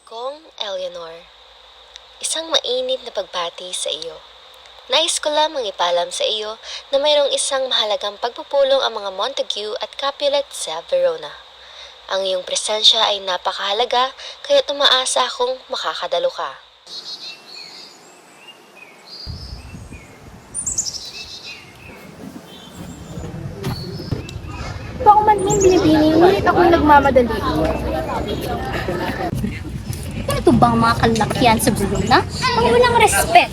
kong Eleanor, isang mainit na pagbati sa iyo. Nais ko lamang ipalam sa iyo na mayroong isang mahalagang pagpupulong ang mga Montague at Capulet sa Verona. Ang iyong presensya ay napakahalaga kaya umaasa akong makakadalo ka. Ako man din binibining, ngunit ako'y nagmamadali. Ito bang mga kalakihan sa Verona? Ang walang respect.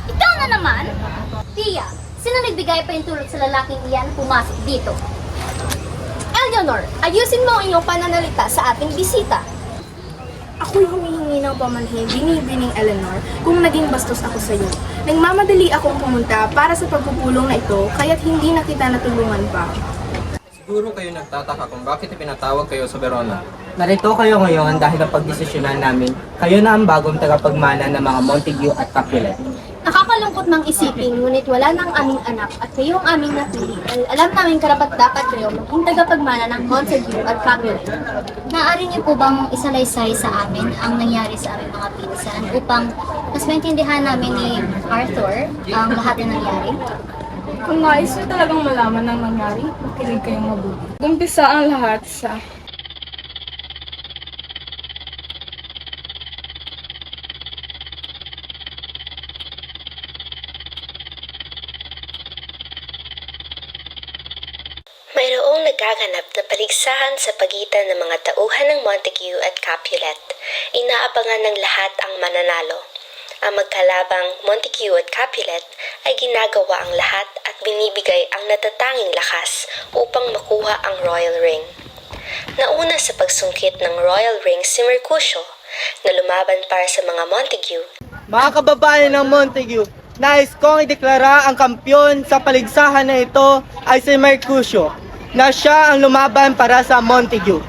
Ikaw na naman? Tia, sino nagbigay pa yung tulog sa lalaking iyan pumasok dito? Eleanor, ayusin mo ang iyong pananalita sa ating bisita. Ako'y humihingi ng pamanhin, binibining Eleanor, kung naging bastos ako sa iyo. Nagmamadali akong pumunta para sa pagpupulong na ito, kaya't hindi na kita natulungan pa. Siguro kayo nagtataka kung bakit ipinatawag kayo sa Verona. Narito kayo ngayon dahil napagdesisyonan namin, kayo na ang bagong tagapagmana ng mga Montague at Capulet. Nakakalungkot mang isipin, ngunit wala nang aming anak at kayo ang aming napili. Alam namin karapat-dapat kayo maging tagapagmana ng Montague at Capulet. Maaari niyo po bang isalaysay sa amin ang nangyari sa aming mga pinsan upang mas maintindihan namin ni Arthur ang lahat na nangyari? Kung nais niyo talagang malaman ang nangyari, makinig kayong mabuti. Umpisa ang lahat sa... Mayroong nagaganap na paligsahan sa pagitan ng mga tauhan ng Montague at Capulet. Inaabangan ng lahat ang mananalo. Ang magkalabang Montague at Capulet ay ginagawa ang lahat at binibigay ang natatanging lakas upang makuha ang Royal Ring. Nauna sa pagsungkit ng Royal Ring si Mercutio na lumaban para sa mga Montague. Mga kababayan ng Montague, nais kong ideklara ang kampyon sa paligsahan na ito ay si Mercutio, na siya ang lumaban para sa Montague.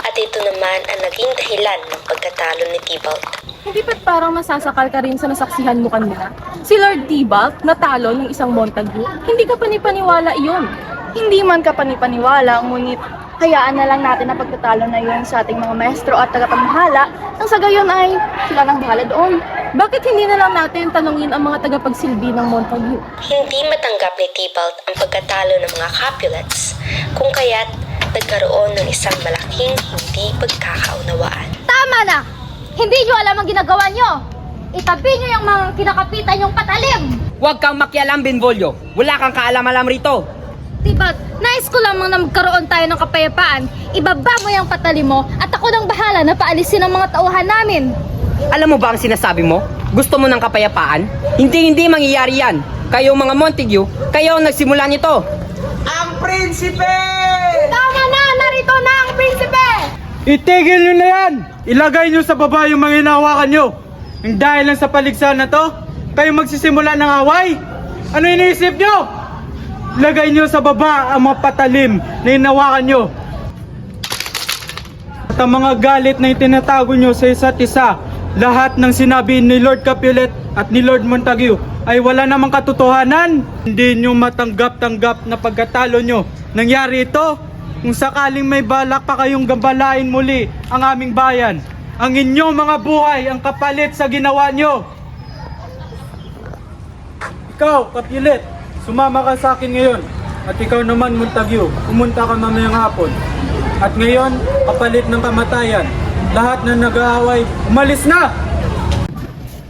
At ito naman ang naging dahilan ng pagkatalo ni Tybalt. Hindi ba't parang masasakal ka rin sa nasaksihan mo kanina? Si Lord Tybalt natalo ng isang Montague, hindi ka panipaniwala iyon. Hindi man ka panipaniwala, ngunit hayaan na lang natin ang pagtatalo na iyon sa ating mga maestro at tagapagmahala nang sa gayon ay sila nang bahala doon. Bakit hindi na lang natin tanungin ang mga tagapagsilbi ng Montague? Hindi matanggap ni Tybalt ang pagkatalo ng mga Capulets, kung kaya't nagkaroon ng isang malaking hindi pagkakaunawaan. Tama na! Hindi nyo alam ang ginagawa nyo! Itabi nyo yung mga kinakapitan yung patalim! Huwag kang makialam, Benvolio. Wala kang kaalam-alam rito. Tybalt, nais ko lamang na magkaroon tayo ng kapayapaan. Ibaba mo yung patalim mo at ako nang bahala na paalisin ang mga tauhan namin. Alam mo ba ang sinasabi mo? Gusto mo ng kapayapaan? Hindi mangyayari yan. Kayo mga Montague, kayo ang nagsimula nito. Ang prinsipe! Tama na! Narito na ang prinsipe! Itigil nyo na yan! Ilagay nyo sa baba yung mga hinahawakan nyo! Ang dahil lang sa paligsahan na to, kayo magsisimula ng away? Ano iniisip nyo? Ilagay nyo sa baba ang mga patalim na hinahawakan nyo. At ang mga galit na itinatago nyo sa isa't isa, lahat ng sinabi ni Lord Capulet at ni Lord Montague ay wala namang katotohanan. Hindi nyo matanggap-tanggap na pagkatalo nyo. Nangyari ito kung sakaling may balak pa kayong gambalain muli ang aming bayan. Ang inyong mga buhay ang kapalit sa ginawa nyo. Ikaw, Capulet, sumama ka sa akin ngayon. At ikaw naman, Montague, pumunta ka mamayang hapon. At ngayon, kapalit ng kamatayan, lahat na nag-aaway, umalis na!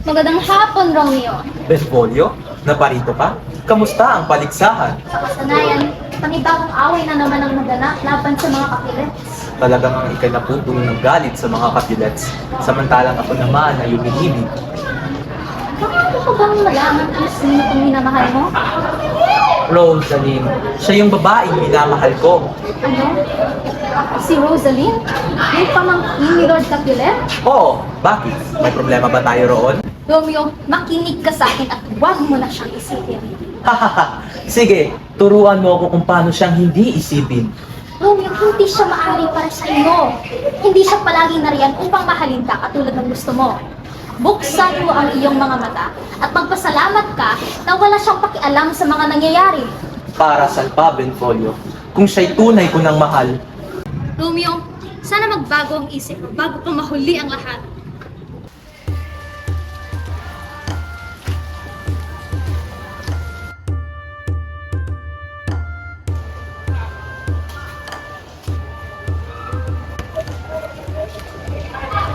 Magandang hapon, Romeo. Benvolio, naparito ka? Kamusta ang paligsahan? Sa kasanayan, panibagong away na naman ang naganap laban sa mga Capulets. Talagang ang ikay napupuno ng galit sa mga Capulets, samantalang ako naman ay umiibig. Bakit ko bang malaman kung sino itong minamahal mo? Rosaline, siya yung babaeng minamahal ko. Ano? Si Rosaline? Yung pamangkin ni Lord Capulet? Oo, bakit? May problema ba tayo roon? Romeo, makinig ka sa akin at huwag mo na siyang isipin. Hahaha, sige, turuan mo ako kung paano siyang hindi isipin. Romeo, hindi siya maaari para sa iyo. Hindi siya palaging nariyan upang mahalin ka katulad ng gusto mo. Buksan mo ang iyong mga mata at magpasalamat ka na wala siyang pakialam sa mga nangyayari. Para saan pa, Benfolio? Kung siya'y tunay ko ng mahal, Romeo, sana magbago ang isip bago pa mahuli ang lahat.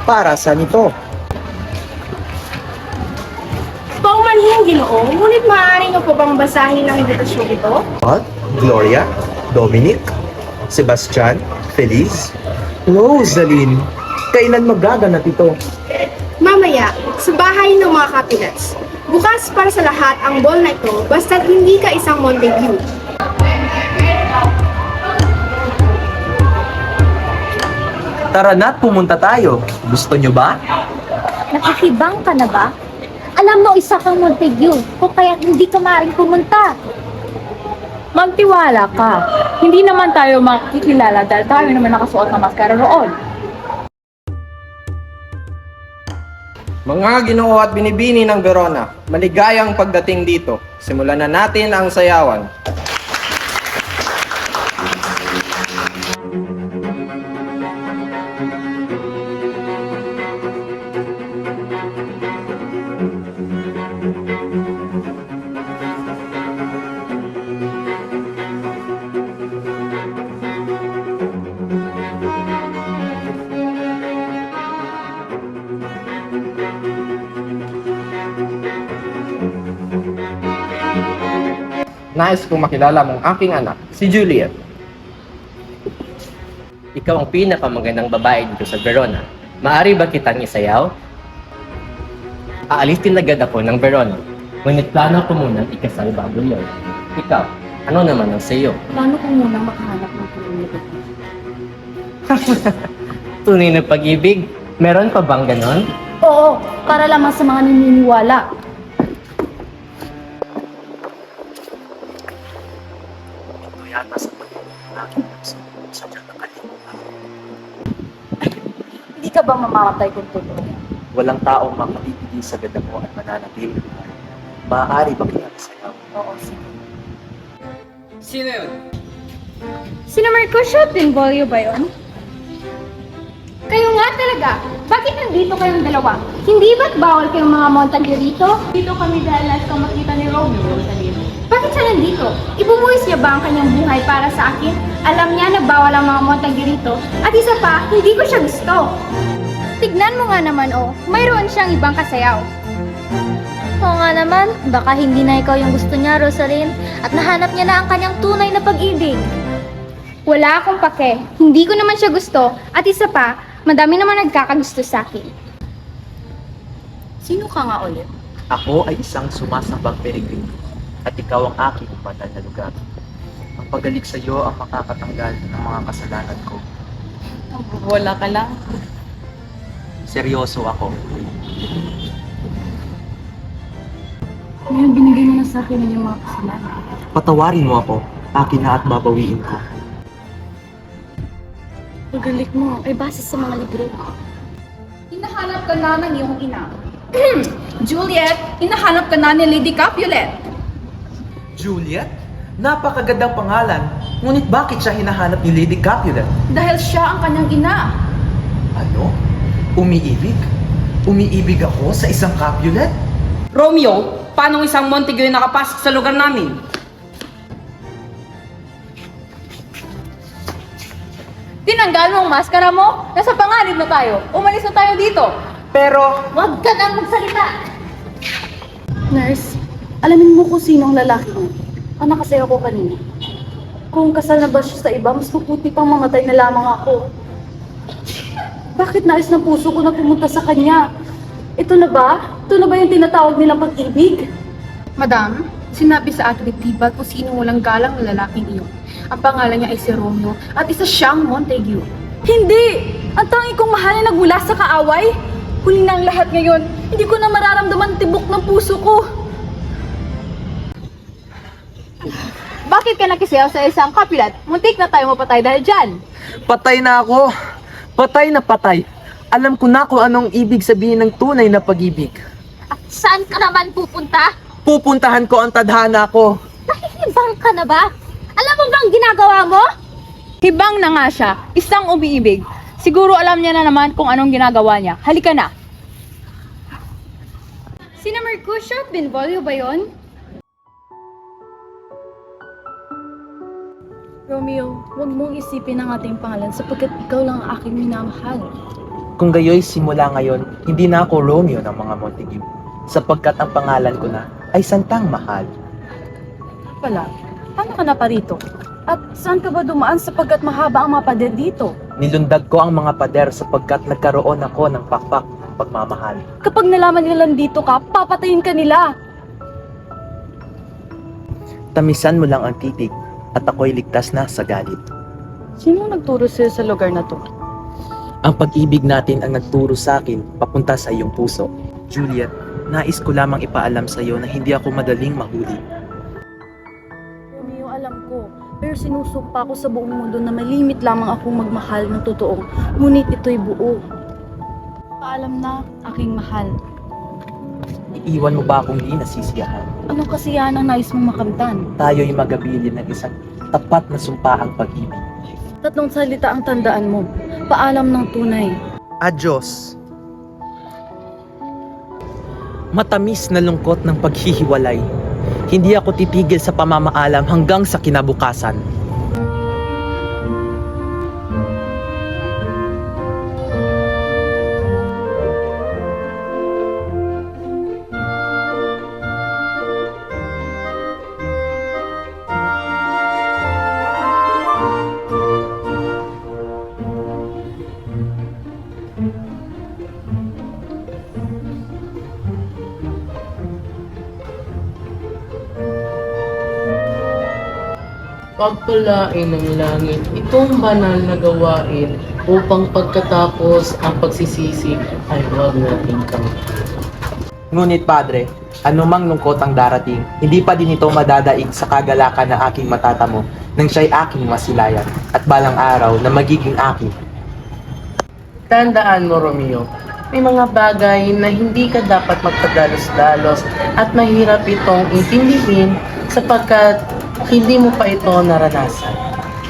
Para saan ito? Paumanhin, Ginoo, ngunit maaari niyo po bang basahin ang imbitasyon ito? What? Gloria? Dominic? Sebastian? Feliz? Rosaline? Kailan magaganap ito? Mamaya, sa bahay ng mga Capulets. Bukas para sa lahat ang ball na ito basta't hindi ka isang Montague. tara na't pumunta tayo. Gusto nyo ba? Nakikibang ka na ba? Alam mo, isa kang Montague, kung kaya hindi ka maaaring pumunta. Magtiwala ka. Hindi naman tayo makikilala dahil tayo naman nakasuot ng maskara roon. Mga Ginoo at binibini ng Verona, maligayang pagdating dito. Simulan na natin ang sayawan. Nais kong makilala mong aking anak, si Juliet. Ikaw ang pinakamagandang babae dito sa Verona. Maari ba kitang isayaw? Aalisin agad ako ng Verona. Ngunit plano ko muna ikasal bago yun. Ikaw, ano naman ang sayo? Plano ko munang makahanap ng tunay na Tunay na pag-ibig? Meron pa bang ganon? Oo, para lamang sa mga naniniwala. Ito yata sa pag-ibig sa dyan na kalimutan. Hindi ka ba mamamatay kung totoo? Walang taong makapipigil sa ganda mo at mananatili. Maaari ba kaya sa'yo? Oo, sige. Sino yun? Sino Mercutio? Benvolio ba yun? Kayo nga talaga. Bakit nandito kayong dalawa? Hindi ba't bawal kayong mga Montague rito? Dito kami dahil nais kang makita ni Romeo, Rosaline. Bakit siya nandito? Ibubuwis niya ba ang kanyang buhay para sa akin? Alam niya na bawal ang mga Montague rito. At isa pa, hindi ko siya gusto. Tignan mo nga naman, oh. Mayroon siyang ibang kasayaw. Oo nga naman, baka hindi na ikaw yung gusto niya, Rosaline. At nahanap niya na ang kanyang tunay na pag-ibig. Wala akong pake. Hindi ko naman siya gusto. At isa pa, madami naman nagkakagusto sa akin. Sino ka nga ulit? Ako ay isang sumasambang peregrino at ikaw ang aking banal na lugar. Ang pagaling sa iyo ang makakatanggal ng mga kasalanan ko. Wala ka lang. Seryoso ako. Ngayon binigay mo na sa akin ang iyong mga kasalanan. Patawarin mo ako, akin na at babawiin ko. Pagalik mo ay base sa mga libro. Hinahanap ka na ng iyong ina. Juliet, hinahanap ka na ni Lady Capulet. Juliet? Napakagandang pangalan. Ngunit bakit siya hinahanap ni Lady Capulet? Dahil siya ang kanyang ina. Ano? Umiibig? Umiibig ako sa isang Capulet? Romeo, paano isang Montague yung nakapasok sa lugar namin? Tinanggal mo ang maskara mo? Nasa panganib na tayo. Umalis na tayo dito. Pero, Huwag ka nang magsalita! Nurse, alamin mo kung sino ang lalaki mo. Ang nakasayaw ko kanina. Kung kasal na ba siya sa iba, mas mabuti pang mamatay na lamang ako. Bakit nais ng puso ko na pumunta sa kanya? Ito na ba? Ito na ba yung tinatawag nilang pag-ibig? Madam, sinabi sa atin ni Tibag kung sino walang galang na lalaking iyon. Ang pangalan niya ay si Romeo at isa siyang Montague. Hindi! Ang tangi kong mahal na nagmula sa kaaway. Huli na ang lahat ngayon. Hindi ko na mararamdaman tibok ng puso ko. Bakit ka nakisayaw sa isang Capulet? Muntik na tayo mapatay dahil dyan. patay na ako. Patay na patay. Alam ko na kung anong ibig sabihin ng tunay na pag-ibig. At saan ka naman pupunta? Pupuntahan ko ang tadhana ko. Nahihibang ka na ba? Alam mo bang ginagawa mo? Hibang na nga siya, isang umiibig. Siguro alam niya na naman kung anong ginagawa niya. Halika na. Sina Mercutio at Benvolio ba yun? Romeo, huwag mong isipin ang ating pangalan sapagkat ikaw lang ang aking minamahal. Kung gayoy simula ngayon, hindi na ako Romeo ng mga Montague, sapagkat ang pangalan ko na ay Santang Mahal. Pala, paano ka na parito? At saan ka ba dumaan sapagkat mahaba ang mga pader dito? Nilundag ko ang mga pader sapagkat nagkaroon ako ng pakpak ng pagmamahal. Kapag nalaman nila dito ka, papatayin ka nila. Tamisan mo lang ang titig at ako'y ligtas na sa galit. Sino nagturo sa'yo sa lugar na to? Ang pag-ibig natin ang nagturo sa akin papunta sa iyong puso. Juliet, nais ko lamang ipaalam sa iyo na hindi ako madaling mahuli. Romeo, alam ko. Pero sinusumpa ko sa buong mundo na may limit lamang akong magmahal ng totoo. Ngunit ito'y buo. Paalam na, aking mahal. Iiwan mo ba akong di nasisiyahan? Anong kasiyahan ang nais mong makamtan? Tayo'y magabilin ng isang tapat na sumpaang pag-ibig. 3 salita ang tandaan mo. Paalam ng tunay. Adios. Matamis na lungkot ng paghihiwalay. Hindi ako titigil sa pamamaalam hanggang sa kinabukasan. Pagpalain ng langit itong banal na gawain upang pagkatapos ang pagsisisi ay huwag nating kamit. Ngunit Padre, anumang lungkot ang darating, hindi pa din ito madadaig sa kagalakan na aking matatamo nang siya'y aking masilayan at balang araw na magiging akin. Tandaan mo, Romeo, may mga bagay na hindi ka dapat magpadalos-dalos at mahirap itong intindihin sapagkat hindi mo pa ito naranasan.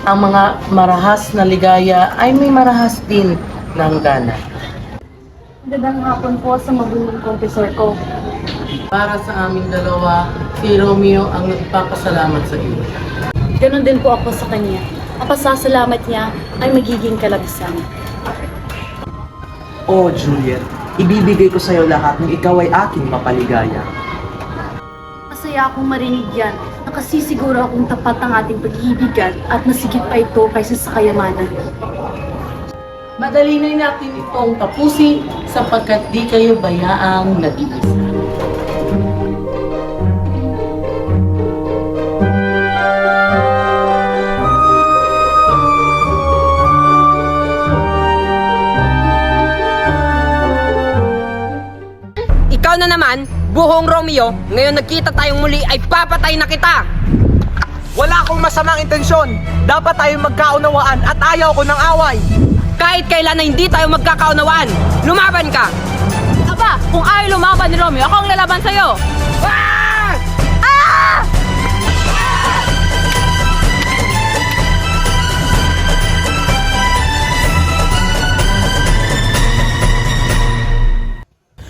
Ang mga marahas na ligaya ay may marahas din na hangganan. Magandang hapon po sa mabuting confessor ko. Para sa aming dalawa, si Romeo ang nagpapasalamat sa iyo. Ganon din po ako sa kanya. Ang pasasalamat niya ay magiging kalabisan. Oh Juliet, ibibigay ko sa iyo lahat ng ikaw ay aking mapaligaya. Masaya akong marinig yan. Nakasisiguro akong tapat ang ating pag-iibigan at masigit pa ito kaysa sa kayamanan. Madali na natin itong tapusin sapagkat di kayo bayaang nag-iisa. Ikaw na naman, buhong Romeo, ngayon nagkita tayong muli ay papatay na kita! Wala akong masamang intensyon. Dapat tayong magkaunawaan at ayaw ko ng away. Kahit kailan na hindi tayo magkakaunawaan, lumaban ka! Aba, kung ayaw lumaban ni Romeo, ako ang lalaban sa'yo! Ah! Ah!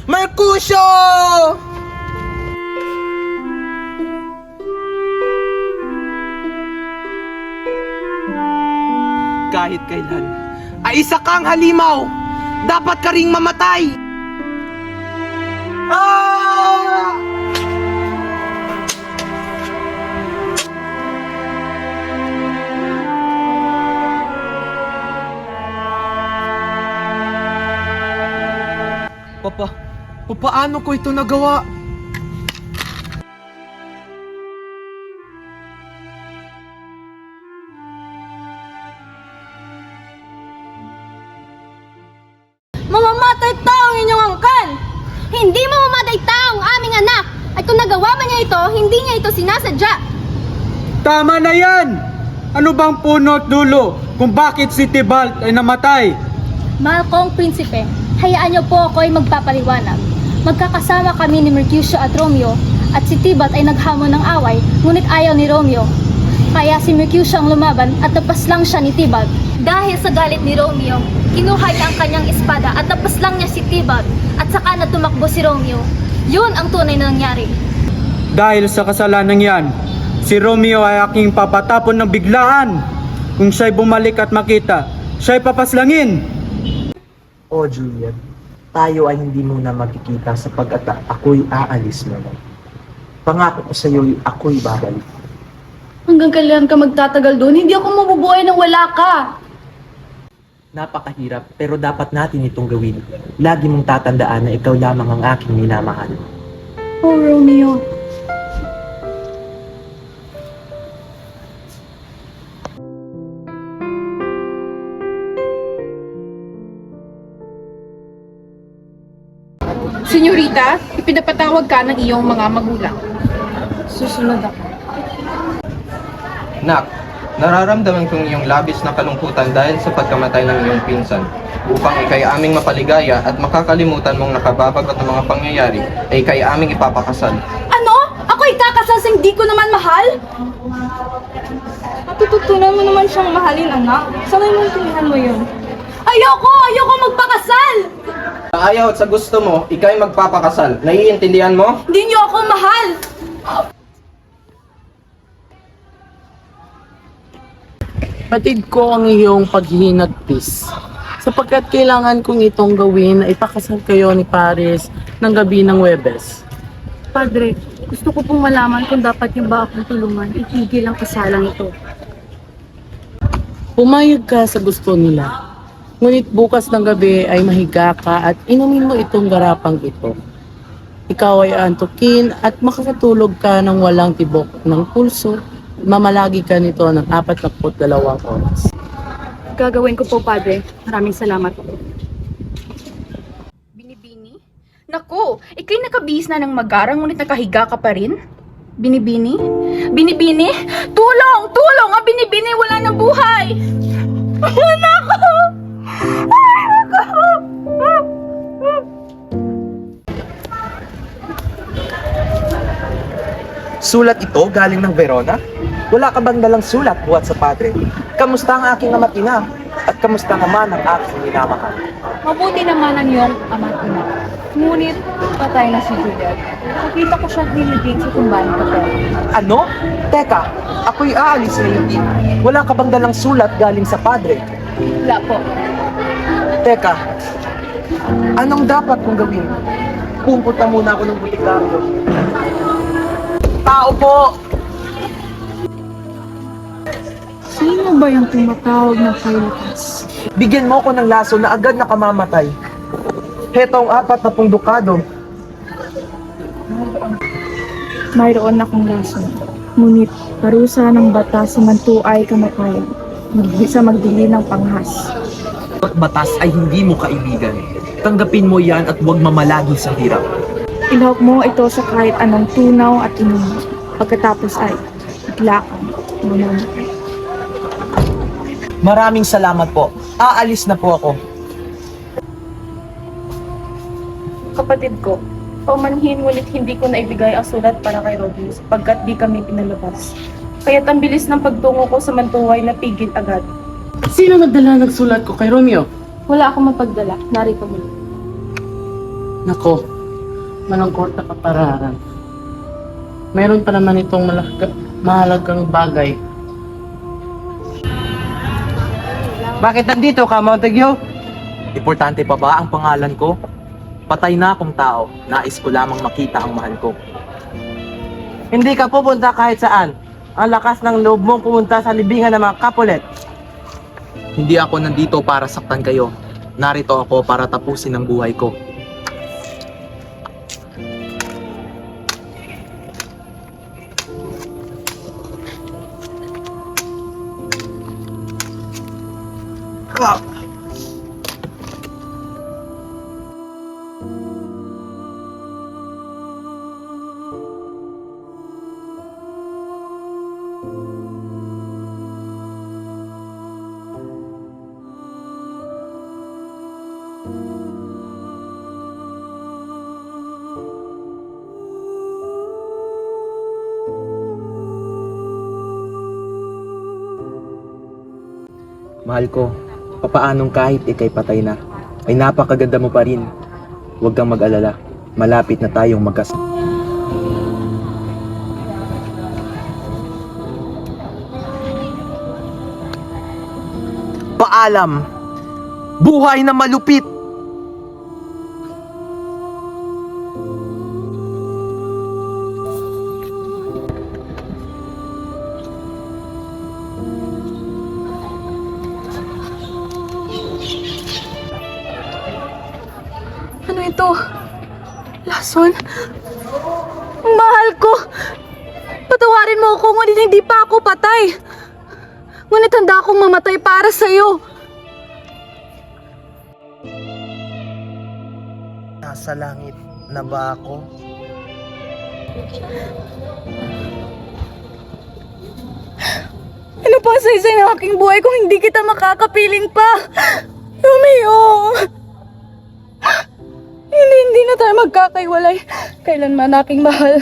Mercutio! Kahit kailan, ay isa kang halimaw! Dapat ka ring mamatay! Ah! Paano ko ito nagawa? Mamamatay tao ang inyong angkan! Hindi mamamatay tao ang aming anak! At kung nagawa man niya ito, hindi niya ito sinasadya! Tama na yan! Ano bang puno at dulo kung bakit si Tybalt ay namatay? Mahal kong prinsipe, hayaan niyo po ako ay magpapaliwanag. Magkakasama kami ni Mercutio at Romeo at si Tibat ay naghamon ng away, ngunit ayaw ni Romeo. Kaya si Mercutio ang lumaban at napaslang siya ni Tibat. Dahil sa galit ni Romeo, kinuha niya ang kanyang espada at napaslang niya si Tibat at saka na tumakbo si Romeo. Yun ang tunay na nangyari. Dahil sa kasalanan yan, si Romeo ay aking papatapon ng biglaan. Kung siya'y bumalik at makita, siya'y papaslangin. O Juliet, tayo ay hindi muna magkikita sapagkat ako'y aalis muna. Pangako ko sa iyo, ako'y babalik. Hanggang kailan ka magtatagal doon? Hindi ako mabubuhay nang wala ka. Napakahirap pero dapat natin itong gawin. Lagi mong tatandaan na ikaw lamang ang aking minamahal. Oh, Romeo. Senyorita, ipinapatawag ka ng iyong mga magulang. Susunod ako. Nak, nararamdaman kong iyong labis na kalungkutan dahil sa pagkamatay ng iyong pinsan. Upang ikay aming mapaligaya at makakalimutan mong nakababagot ng mga pangyayari, ay ikay aming ipapakasal. Ano? Ako ikakasal sa hindi ko naman mahal? Matututunan mo naman siyang mahalin, anak. Sanay mong tinihan mo yun. Ayoko! Ayoko magpakasal! Sa ayaw at sa gusto mo, ikay magpapakasal. Naiintindihan mo? Hindi niyo ako mahal! Patid ko ang iyong paghihinagpis. Sapagkat kailangan kong itong gawin na ipakasal kayo ni Paris ng gabi ng Webes. Padre, gusto ko pong malaman kung dapat niyo ba akong tulungan itigil ang kasalang ito. Pumayag ka sa gusto nila. Ngunit bukas ng gabi ay mahiga ka at inumin mo itong garapang ito. Ikaw ay antukin at makakatulog ka ng walang tibok ng pulso. Mamalagi ka nito ng 42 oras. Gagawin ko po, Padre. Maraming salamat po. Binibini? Naku, ikay nakabihis na ng magarang ngunit nakahiga ka pa rin? Binibini? Binibini? Tulong! Tulong! Ang binibini wala ng buhay! Nako! Ay, nako! Sulat ito galing ng Verona? Wala ka bang dalang sulat buhat sa padre? Kamusta ang aking ama't ina? At kamusta naman ang aking minamahal? Mabuti naman ang iyong ama't ina. Ngunit patay na si Juliet. Nakita ko siyang nilibig sa tumbang kapel. Ano? Teka, ako'y aalis na hindi. Wala ka bang dalang sulat galing sa padre? Wala po. Teka, anong dapat kong gawin? Pupunta muna ako ng butikaryo. Tao po! Sino ba yung tumatawag ng kay Lucas? Bigyan mo ko ng laso na agad nakamamatay. Heto ang 40 dukado. Mayroon akong lason. Ngunit parusa ng batas sa manto ay kamatayan. Hindi sa magdili ng panghas. At batas ay hindi mo kaibigan. Tanggapin mo yan at huwag mamalagi sa hirap. Ilahok mo ito sa kahit anong tunaw at inumin. Pagkatapos ay bigla kang mamamatay. Maraming salamat po. Aalis na po ako. Kapatid ko, paumanhin ngunit hindi ko naibigay ang sulat para kay Robin sapagkat di kami pinalabas. Kaya't ang bilis ng pagtungo ko sa mantuway na pigil agad. Sino nagdala ng sulat ko kay Romeo? Wala akong mapagdala, narito mo. Nako, malungkot na kapararan. Meron pa naman itong mahalagang bagay. Bakit nandito ka, Montague? Importante pa ba ang pangalan ko? Patay na akong tao. Nais ko lamang makita ang mahal ko. Hindi ka pupunta kahit saan. Ang lakas ng loob mong pumunta sa libingan ng mga Capulet. Hindi ako nandito para saktan kayo. Narito ako para tapusin ang buhay ko. Mahal ko, papaanong kahit ikay patay na, ay napakaganda mo pa rin. Huwag kang mag-alala, malapit na tayong Paalam! Buhay na malupit! Ano ito? Lason? Mahal ko! Patawarin mo ako, ngunit hindi pa ako patay. Ngunit handa akong mamatay para sa'yo. Nasa langit na ba ako? Ano pa ang saysay ng aking buhay kung hindi kita makakapiling pa? Romeo! Hindi na tayo magkakaiwalay. Kailanman aking mahal.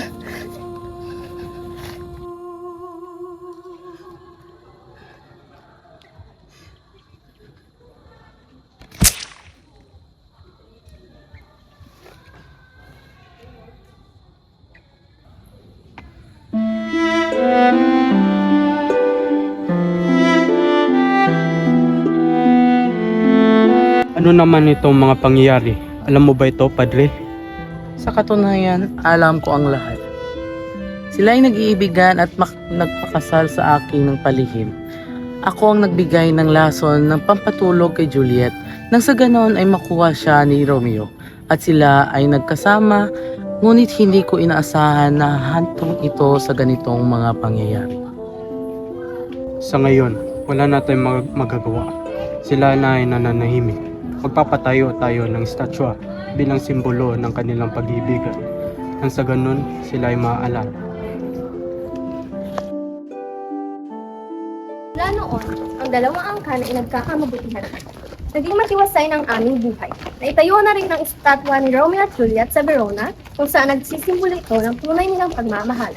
Ano naman itong mga pangyayari? Alam mo ba ito, Padre? Sa katunayan, alam ko ang lahat. Sila ay nag-iibigan at nagpakasal sa akin ng palihim. Ako ang nagbigay ng lason ng pampatulog kay Juliet nang sa ganon ay makuha siya ni Romeo. At sila ay nagkasama, ngunit hindi ko inaasahan na hantong ito sa ganitong mga pangyayari. Sa ngayon, wala na tayong magagawa. Sila na ay nananahimik. Magpapatayo tayo ng estatwa bilang simbolo ng kanilang pag-iibigan. Nang sa ganun, sila ay maaalala. Mula noon, ang dalawang angkan ay nagkakamabutihan. Naging matiwasay ng aming buhay. Naitayo na rin ang estatwa ni Romeo at Juliet sa Verona, kung saan nagsisimbolo ito ng tunay nilang pagmamahal.